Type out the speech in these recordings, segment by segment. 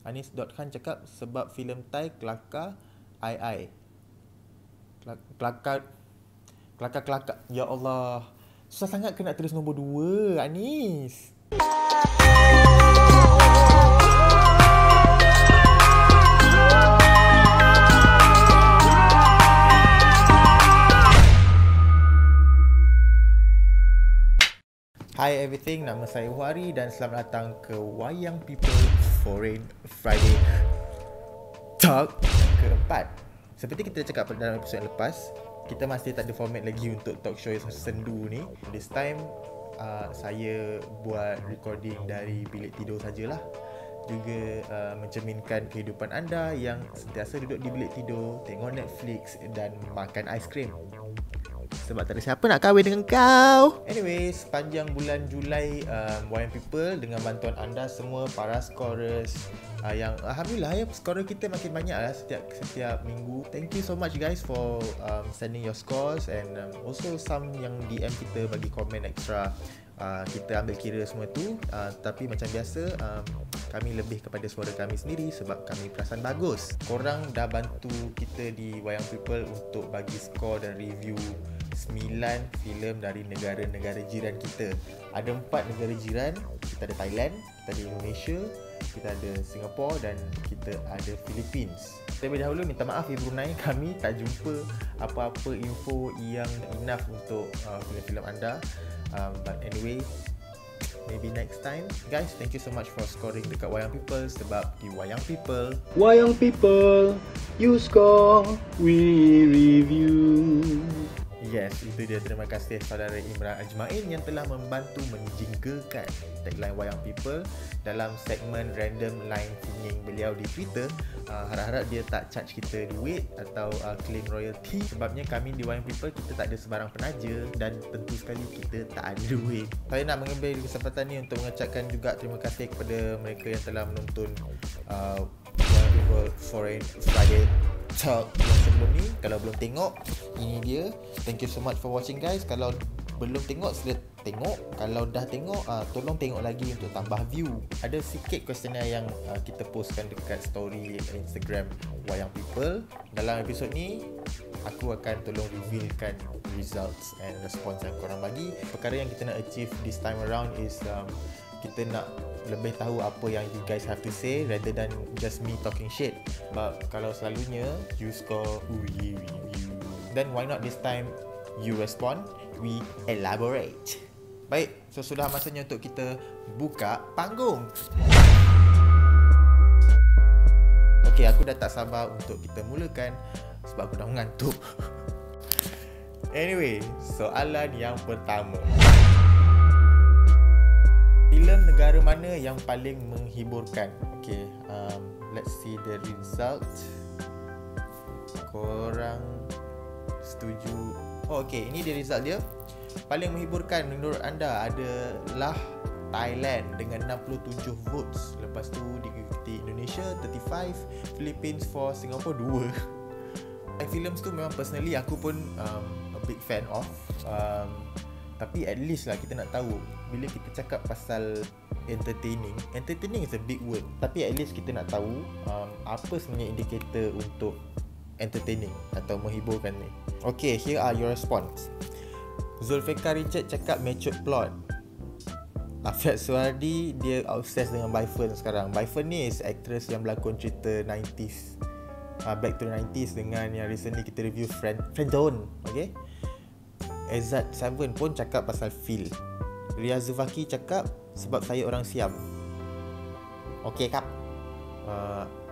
Anis.Khan cakap sebab filem Thai kelakar ai. Kelakar. Ya Allah. Susah sangat ke nak tulis nombor 2, Anis. Hi everything, nama saya Wari dan selamat datang ke Wayang People Foreign Friday Talk keempat. Seperti kita cakap dalam episod yang lepas, kita masih tak ada format lagi untuk talk show yang sendu ni. This time, saya buat recording dari bilik tidur sajalah. Juga mencerminkan kehidupan anda yang sentiasa duduk di bilik tidur, tengok Netflix dan makan aiskrim. Sebab tak ada siapa nak kahwin dengan kau. Anyway, sepanjang bulan Julai, Wayang People dengan bantuan anda semua, para scorers, yang alhamdulillah ya, scorer kita makin banyak lah setiap minggu. Thank you so much guys for sending your scores and also some yang DM kita bagi komen extra. Kita ambil kira semua tu, tapi macam biasa kami lebih kepada suara kami sendiri sebab kami perasan bagus. Korang dah bantu kita di Wayang People untuk bagi skor dan review 9 filem dari negara-negara jiran kita. Ada 4 negara jiran. Kita ada Thailand, kita ada Indonesia, kita ada Singapura dan kita ada Philippines. Terlebih dahulu minta maaf Brunei, kami tak jumpa apa-apa info yang enough untuk filem-filem anda. But anyway, maybe next time. Guys, thank you so much for scoring dekat Wayang People sebab di Wayang People, you score, we review. Yes, itu dia. Terima kasih saudara Imran Ajmain yang telah membantu menjinggakan tagline Wayang People dalam segmen random line singing beliau di Twitter. Harap-harap dia tak charge kita duit atau claim royalty. Sebabnya kami di Wayang People, kita tak ada sebarang penaja dan tentu sekali kita tak ada duit. Saya nak mengambil kesempatan ni untuk mengucapkan juga terima kasih kepada mereka yang telah menonton Wayang People Foreign Friday Talk yang sebelum ni. Kalau belum tengok, ini dia. Thank you so much for watching guys. Kalau belum tengok, sila tengok. Kalau dah tengok, tolong tengok lagi untuk tambah view. Ada sikit questionnaire yang kita postkan dekat story Instagram Wayang People. Dalam episod ni, aku akan tolong revealkan results and response yang korang bagi. Perkara yang kita nak achieve this time around is kita nak lebih tahu apa yang you guys have to say rather than just me talking shit. But kalau selalunya you score, we review, then why not this time you respond, we elaborate. Baik, so sudah masanya untuk kita buka panggung. Okay, aku dah tak sabar untuk kita mulakan sebab aku dah mengantuk. Anyway, soalan yang pertama, filem negara mana yang paling menghiburkan? Okay, let's see the result. Korang setuju? Oh, okay, ini dia result dia. Paling menghiburkan menurut anda adalah Thailand dengan 67 votes. Lepas tu diikuti Indonesia 35, Philippines 4, Singapore 2. Films tu memang personally aku pun a big fan of. Tapi at least lah kita nak tahu, bila kita cakap pasal entertaining is a big word, tapi at least kita nak tahu apa sebenarnya indikator untuk entertaining atau menghiburkan ni. Okay, here are your response. Zulfikar Richard cakap matured plot. Afiat Suhardi, dia obsessed dengan Byfern sekarang. Byfern ni is actress yang berlakon cerita 90s, Back to the 90s, dengan yang recently kita review Friendzone. Okay, Ezad 7 pun cakap pasal feel. Ria Zufaki cakap sebab saya orang Siam. Okay kap.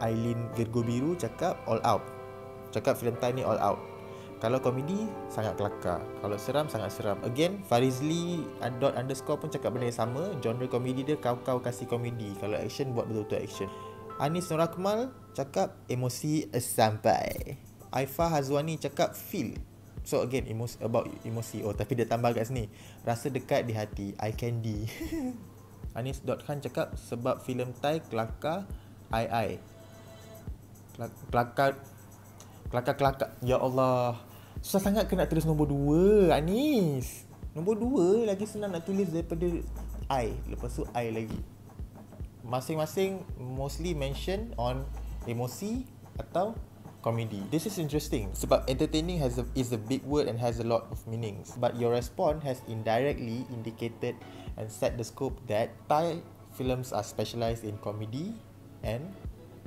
Aileen Virgo Biru cakap all out. Cakap filem Thai ni all out. Kalau komedi, sangat kelakar. Kalau seram, sangat seram. Again, Farizli __ pun cakap benda yang sama. Genre komedi dia kau kasih komedi. Kalau action, buat betul-betul action. Anis Nur Akmal cakap emosi sampai. Aifah Hazwani cakap feel. So again, about emosi. Oh, tapi dia tambah kat sini, rasa dekat di hati, eye candy. Anis.Khan cakap sebab filem Thai kelakar ai. Kelakar. Ya Allah. Susah sangat ke nak tulis nombor 2, Anis. Nombor 2 lagi senang nak tulis daripada I. Lepas tu I lagi. masing-masing mostly mention on emosi atau comedy. This is interesting sebab entertaining is a big word and has a lot of meanings, but your response has indirectly indicated and set the scope that Thai films are specialised in comedy and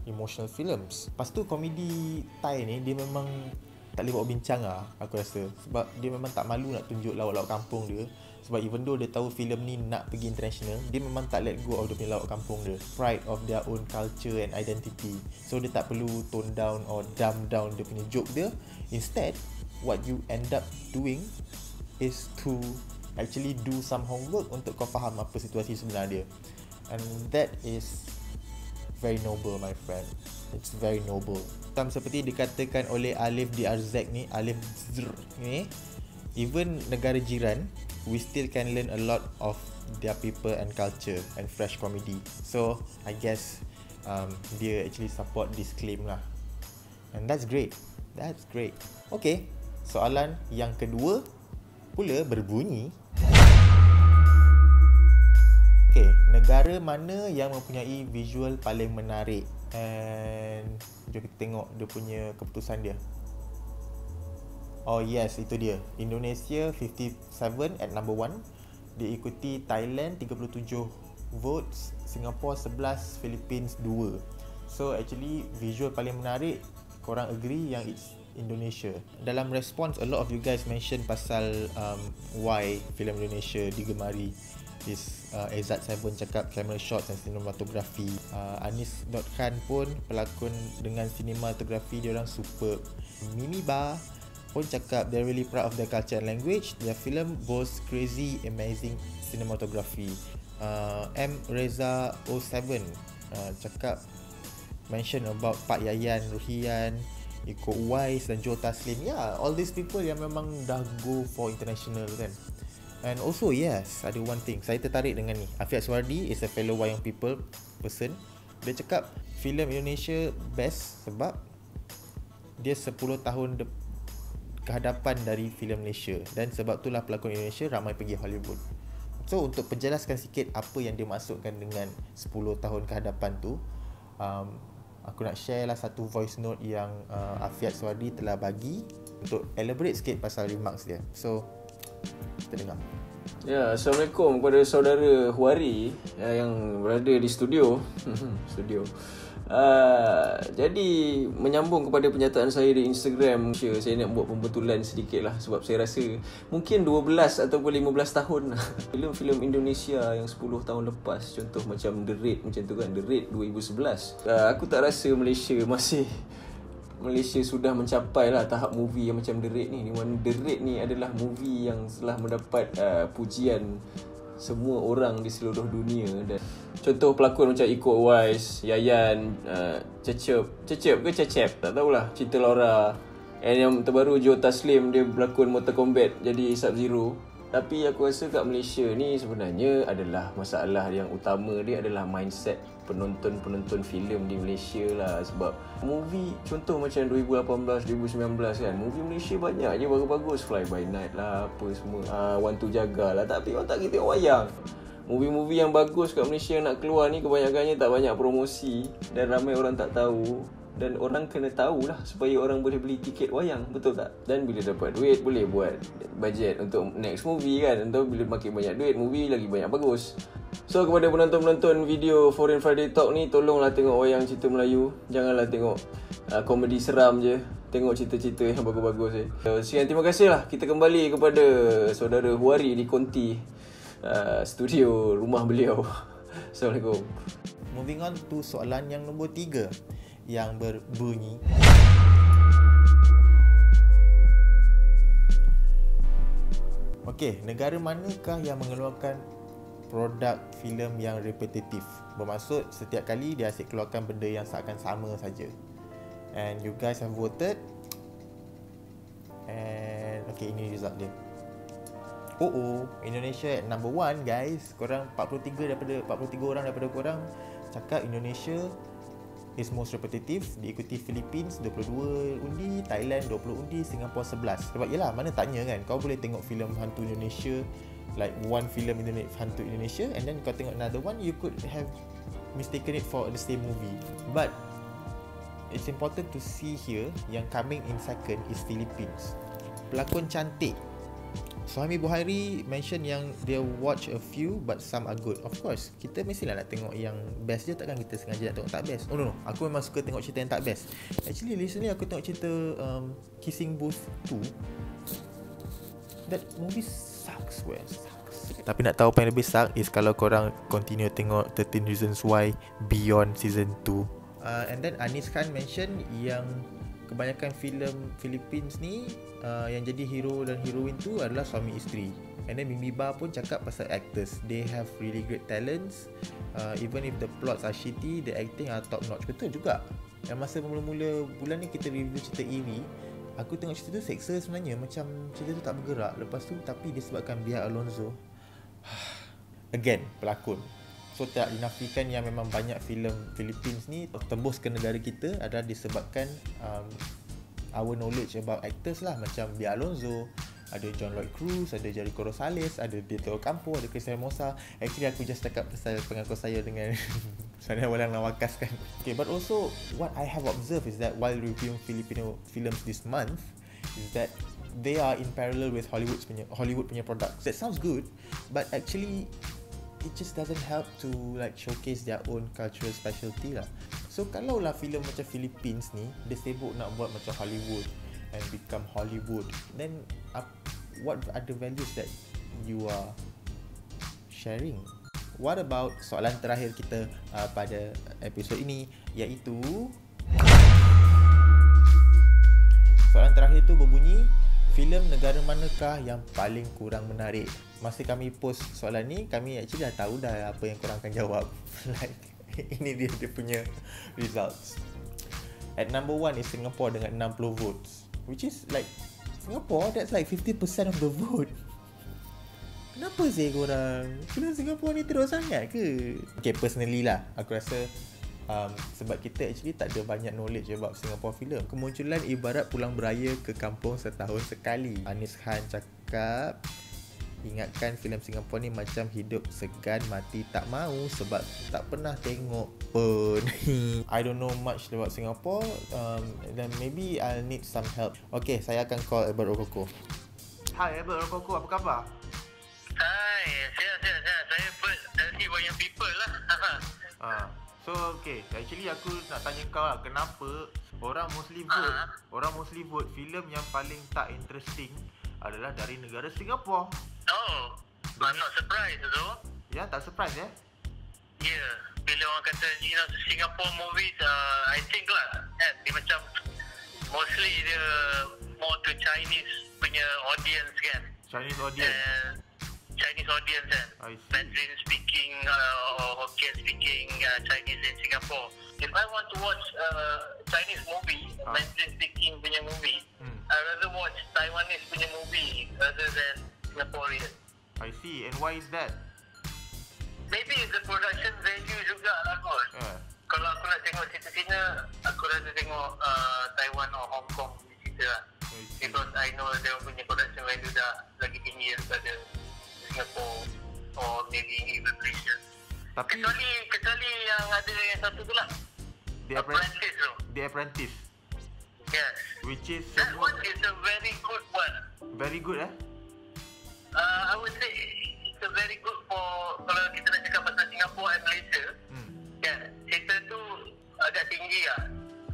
emotional films. Lepas tu komedi Thai ni dia memang tak boleh buat bincang lah, aku rasa. Sebab dia memang tak malu nak tunjuk lawak-lawak kampung dia. Sebab even though dia tahu filem ni nak pergi international, dia memang tak let go of dia punya lawak kampung dia. Pride of their own culture and identity. So dia tak perlu tone down or dumb down dia punya joke dia. Instead, what you end up doing is to actually do some homework untuk kau faham apa situasi sebenar dia. And that is very noble, my friend. It's very noble. Seperti dikatakan oleh Alif Diarzak ni, Alif Zr ni, even negara jiran, we still can learn a lot of their people and culture and fresh comedy. So I guess dia actually support this claim lah. And that's great. That's great. Okay, soalan yang kedua pula berbunyi, okay, negara mana yang mempunyai visual paling menarik? And jom kita tengok dia punya keputusan dia. Oh yes, itu dia. Indonesia 57 at number 1. Diikuti Thailand 37 votes, Singapore 11, Philippines 2. So actually visual paling menarik, korang agree yang it's Indonesia. Dalam response, a lot of you guys mention pasal why filem Indonesia digemari. Ezat Saibun cakap camera shots dan cinematography. Anis.Khan pun pelakon dengan cinematography dia orang superb. Mimi Ba pun cakap they're really proud of their culture and language. Their film boasts crazy amazing cinematography. M Reza 07 cakap mention about Pak Yayan Ruhian, Iko Uwais dan Joe Taslim. Yeah, all these people yang memang dah go for international kan. And also yes, ada one thing saya tertarik dengan ni. Afiat Suwardi is a fellow wayang people person. Dia cakap filem Indonesia best sebab dia 10 tahun kehadapan dari filem Malaysia, dan sebab itulah pelakon Indonesia ramai pergi Hollywood. So untuk penjelaskan sikit apa yang dia maksudkan dengan 10 tahun kehadapan tu, aku nak share lah satu voice note yang Afiat Suwardi telah bagi untuk elaborate sikit pasal remarks dia. So kita dengar. Ya, Assalamualaikum kepada saudara Huari yang berada di studio. Jadi menyambung kepada pernyataan saya di Instagram, saya nak buat pembetulan sedikit lah, sebab saya rasa mungkin 12 ataupun 15 tahun filem-filem Indonesia yang 10 tahun lepas, contoh macam The Raid macam tu kan, The Raid 2011, aku tak rasa Malaysia sudah mencapai lah tahap movie yang macam The Raid ni. The Raid ni adalah movie yang telah mendapat pujian semua orang di seluruh dunia. Dan contoh pelakon macam Iko Uwais, Yayan, Cecep ke Cecep, tak tahulah, Cinta Laura. And yang terbaru Joe Taslim, dia berlakon Mortal Kombat jadi Sub-Zero. Tapi aku rasa kat Malaysia ni sebenarnya adalah masalah yang utama dia adalah mindset penonton filem di Malaysia lah. Sebab movie contoh macam 2018, 2019 kan, movie Malaysia banyak je bagus-bagus, Fly By Night lah, apa semua, Want to Jaga lah. Tapi orang tak kita wayang. Movie-movie yang bagus kat Malaysia yang nak keluar ni kebanyakannya tak banyak promosi dan ramai orang tak tahu. Dan orang kena tahulah supaya orang boleh beli tiket wayang, betul tak? Dan bila dapat duit boleh buat budget untuk next movie kan. Atau bila makin banyak duit, movie lagi banyak bagus. So kepada penonton-penonton video Foreign Friday Talk ni, tolonglah tengok wayang cerita Melayu. Janganlah tengok komedi seram je. Tengok cerita-cerita yang bagus-bagus je. Sekian, terima kasih lah. Kita kembali kepada saudara Huari di Konti, studio rumah beliau. Assalamualaikum. Moving on to soalan yang nombor 3 yang berbunyi, okey, negara manakah yang mengeluarkan produk filem yang repetitif? Bermaksud setiap kali dia asyik keluarkan benda yang seakan sama saja. And you guys have voted. And okay, ini result dia. Indonesia at number 1 guys. Korang 43 orang daripada korang cakap Indonesia is most repetitive. Diikuti Philippines 22 undi, Thailand 20 undi, Singapore 11. Sebab yelah, mana tanya kan, kau boleh tengok filem hantu Indonesia, like one film hantu Indonesia, and then kau tengok another one, you could have mistaken it for the same movie. But it's important to see here yang coming in second is Philippines. Pelakon cantik. Suhaimi Buhari mention yang dia watch a few but some are good. Of course, kita mestilah nak tengok yang best je, takkan kita sengaja nak tengok tak best. Oh no, aku memang suka tengok cerita yang tak best. Actually recently aku tengok cerita Kissing Booth 2. That movie sucks, sucks. Tapi nak tahu apa yang lebih suck is kalau korang continue tengok 13 Reasons Why Beyond Season 2. And then Anis Khan mention yang kebanyakan filem Philippines ni yang jadi hero dan heroine tu adalah suami isteri. And then Mimi Ba pun cakap pasal actors. They have really great talents. Even if the plots are shitty, the acting are top notch. Betul juga. Yang masa mula-mula bulan ni kita review cerita Iri, aku tengok cerita tu seksa sebenarnya. Macam cerita tu tak bergerak. Lepas tu tapi disebabkan Bia Alonzo. Again, pelakon. So tak dinafikan yang memang banyak filem Philippines ni tembus ke negara kita adalah disebabkan our knowledge about actors lah. Macam Bia Alonzo, ada John Lloyd Cruz, ada Jericho Rosales, ada Dito Campo, ada Christian Mosa. Actually aku just cakap pasal pengakuan saya dengan Sana Walang Lawakas kan. Okay, but also what I have observed is that while reviewing Filipino films this month is that they are in parallel with Hollywood punya products. That sounds good, but actually it just doesn't help to like showcase their own cultural specialty lah. So kalau lah filem macam Philippines ni dia sibuk nak buat macam Hollywood and become Hollywood, then what are the values that you are sharing? What about soalan terakhir kita pada episod ini, iaitu soalan terakhir tu berbunyi, filem negara manakah yang paling kurang menarik? Masa kami post soalan ni, kami actually dah tahu dah apa yang korang akan jawab. Like, ini dia punya results. At number 1 is Singapore dengan 60 votes. Which is like, Singapore, that's like 50% of the vote. Kenapa sih korang? Filem Singapore ni teruk sangat ke? Okay, personally lah, aku rasa sebab kita actually tak ada banyak knowledge about Singapore film. Kemunculan ibarat pulang beraya ke kampung setahun sekali. Anis Khan cakap, ingatkan filem Singapore ni macam hidup segan mati tak mau sebab tak pernah tengok pun. I don't know much about Singapore, then maybe I'll need some help. Okay, saya akan call Albert Okoko. Hi Albert Okoko, apa khabar? Hai, sihat. Saya Albert dari Wayang People lah. So okay, actually aku nak tanya kau lah, kenapa orang mostly vote filem yang paling tak interesting adalah dari negara Singapore. Oh, I'm not surprised though. Ya, tak surprise ya? Yeah, bila orang kata Singapore movies, I think lah dia macam mostly dia more to Chinese punya audience kan. Chinese audience kan. Mandarin speaking or Hokkien speaking Chinese in Singapore. If I want to watch Chinese movie, Mandarin speaking punya movie, I rather watch Taiwanese punya movie rather than Singaporean. I see. And why is that? Maybe the production value juga lah kot. Kalau aku nak tengok cerita Cina, aku rasa tengok Taiwan or Hong Kong punya cerita lah. Because I know dia punya production value dah lagi tinggi daripada Singapore or maybe even Malaysia. Tapi kecuali yang ada yang satu tu lah, Apprentice tu. The Apprentice. Yes. Which is that one is a very good one. Very good I would say it's a very good for kalau kita nak cakap pasal Singapore and Malaysia. Kan, cerita tu agak tinggi lah.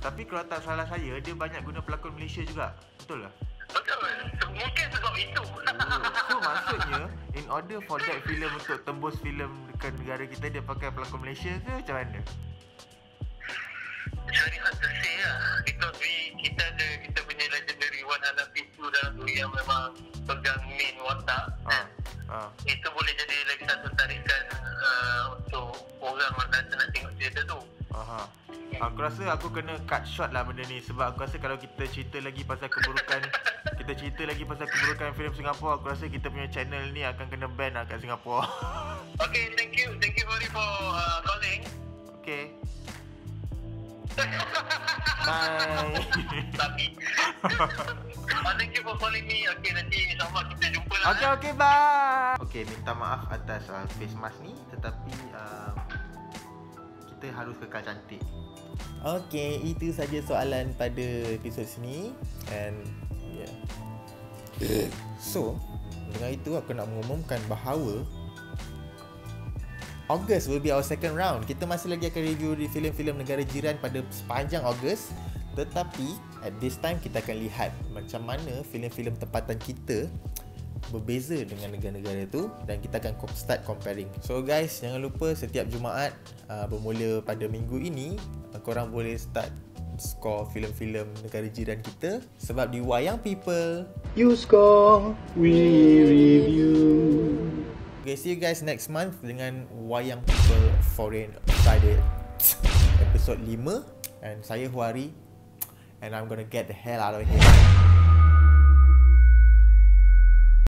Tapi kalau tak salah saya, dia banyak guna pelakon Malaysia juga. Betul lah? Betul. Mungkin sebab itu. So maksudnya, in order for that film untuk tembus filem dekat negara kita, dia pakai pelakon Malaysia ke macam mana? Very hard to say lah. Because kita punya legendary Wan Hanafi tu dalam tu yang memang pegang main watak. Itu boleh jadi lagi satu tarikan untuk orang nak tengok cerita tu. Aku rasa aku kena cut short lah benda ni. Sebab aku rasa kalau kita cerita lagi pasal keburukan filem Singapura, aku rasa kita punya channel ni akan kena ban lah kat Singapura. Okay, thank you very for calling. Okay. Bye. Tapi thank you for calling me. Okay, nanti insyaAllah kita jumpa lah. Okay, bye. Okay, minta maaf atas face mask ni. Tetapi kita harus kekal cantik. Okay, itu saja soalan pada episod sini. And yeah. So, dengan itu aku nak mengumumkan bahawa August will be our second round. Kita masih lagi akan review di filem-filem negara jiran pada sepanjang August. Tetapi at this time kita akan lihat macam mana filem-filem tempatan kita berbeza dengan negara-negara itu, dan kita akan start comparing. So guys, jangan lupa setiap Jumaat bermula pada minggu ini, korang boleh start score filem-filem negara jiran kita. Sebab di Wayang People, you score, we review. Okay, see you guys next month dengan Wayang People Foreign Friday episode 5. And saya Huari, and I'm gonna get the hell out of here.